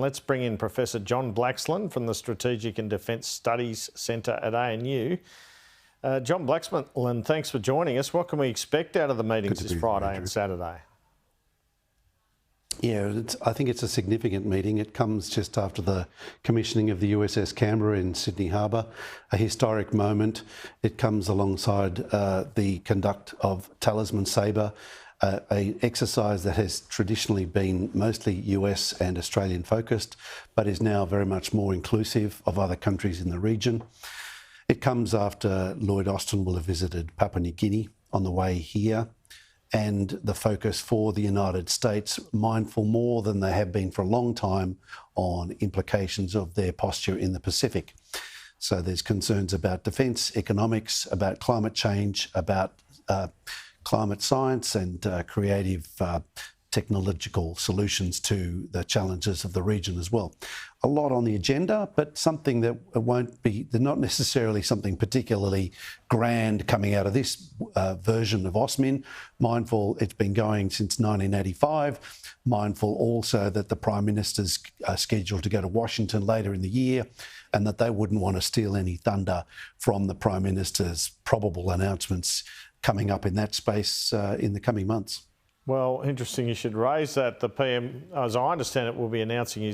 Let's bring in Professor John Blaxland from the Strategic and Defence Studies Centre at ANU. John Blaxland, thanks for joining us. What can we expect out of the meetings this Friday and Saturday? Yeah, I think it's a significant meeting. It comes just after the commissioning of the USS Canberra in Sydney Harbour, a historic moment. It comes alongside the conduct of Talisman Sabre, an exercise that has traditionally been mostly US and Australian focused, but is now very much more inclusive of other countries in the region. It comes after Lloyd Austin will have visited Papua New Guinea on the way here, and the focus for the United States, mindful more than they have been for a long time on implications of their posture in the Pacific. So there's concerns about defence, economics, about climate change, about climate science and creative technological solutions to the challenges of the region as well. A lot on the agenda, but something that won't be, not necessarily something particularly grand coming out of this version of OSMIN. Mindful it's been going since 1985. Mindful also that the Prime Minister's scheduled to go to Washington later in the year, and that they wouldn't want to steal any thunder from the Prime Minister's probable announcements coming up in that space in the coming months. Well, interesting you should raise that. The PM, as I understand it, will be announcing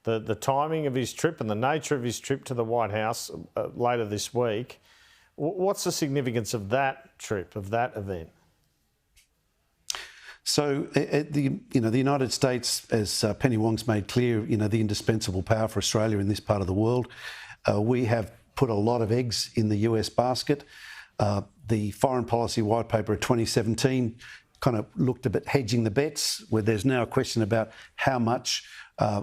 the timing of his trip and the nature of his trip to the White House later this week. What's the significance of that trip, of that event? So the United States, as Penny Wong's made clear, the indispensable power for Australia in this part of the world. We have put a lot of eggs in the US basket. The Foreign Policy White Paper of 2017 kind of looked a bit hedging the bets, where there's now a question about how much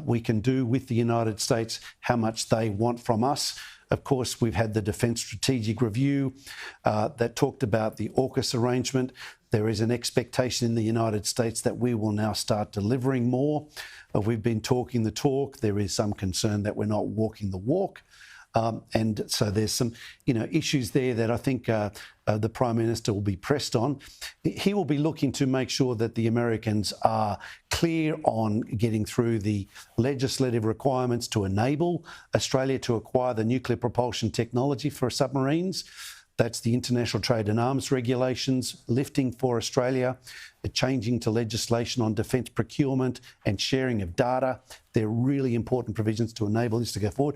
we can do with the United States, how much they want from us. Of course, we've had the Defence Strategic Review that talked about the AUKUS arrangement. There is an expectation in the United States that we will now start delivering more. We've been talking the talk. There is some concern that we're not walking the walk. And so there's some, issues there that I think the Prime Minister will be pressed on. He will be looking to make sure that the Americans are clear on getting through the legislative requirements to enable Australia to acquire the nuclear propulsion technology for submarines. That's the International Trade in Arms regulations, lifting for Australia, changing to legislation on defence procurement and sharing of data. They're really important provisions to enable this to go forward.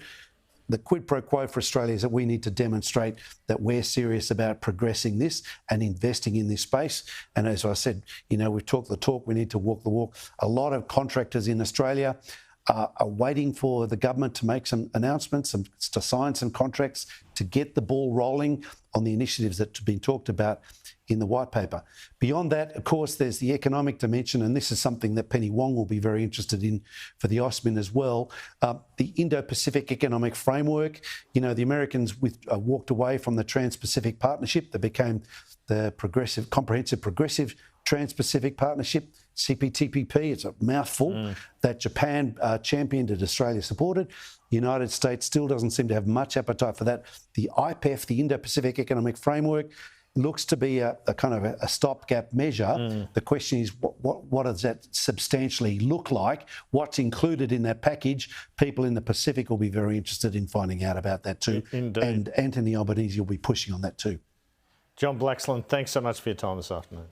The quid pro quo for Australia is that we need to demonstrate that we're serious about progressing this and investing in this space. And as I said, we've talked the talk, we need to walk the walk. A lot of contractors in Australia are waiting for the government to make some announcements, to sign some contracts, to get the ball rolling on the initiatives that have been talked about in the white paper. Beyond that, of course, there's the economic dimension, and this is something that Penny Wong will be very interested in for the OSMIN as well. The Indo-Pacific Economic Framework. The Americans walked away from the Trans-Pacific Partnership that became the Comprehensive Progressive Trans-Pacific Partnership, CPTPP. It's a mouthful that Japan championed and Australia supported. The United States still doesn't seem to have much appetite for that. The IPEF, the Indo-Pacific Economic Framework, looks to be a kind of a stopgap measure. The question is, what does that substantially look like? What's included in that package? People in the Pacific will be very interested in finding out about that too. Indeed. And Anthony Albanese will be pushing on that too. John Blaxland, thanks so much for your time this afternoon.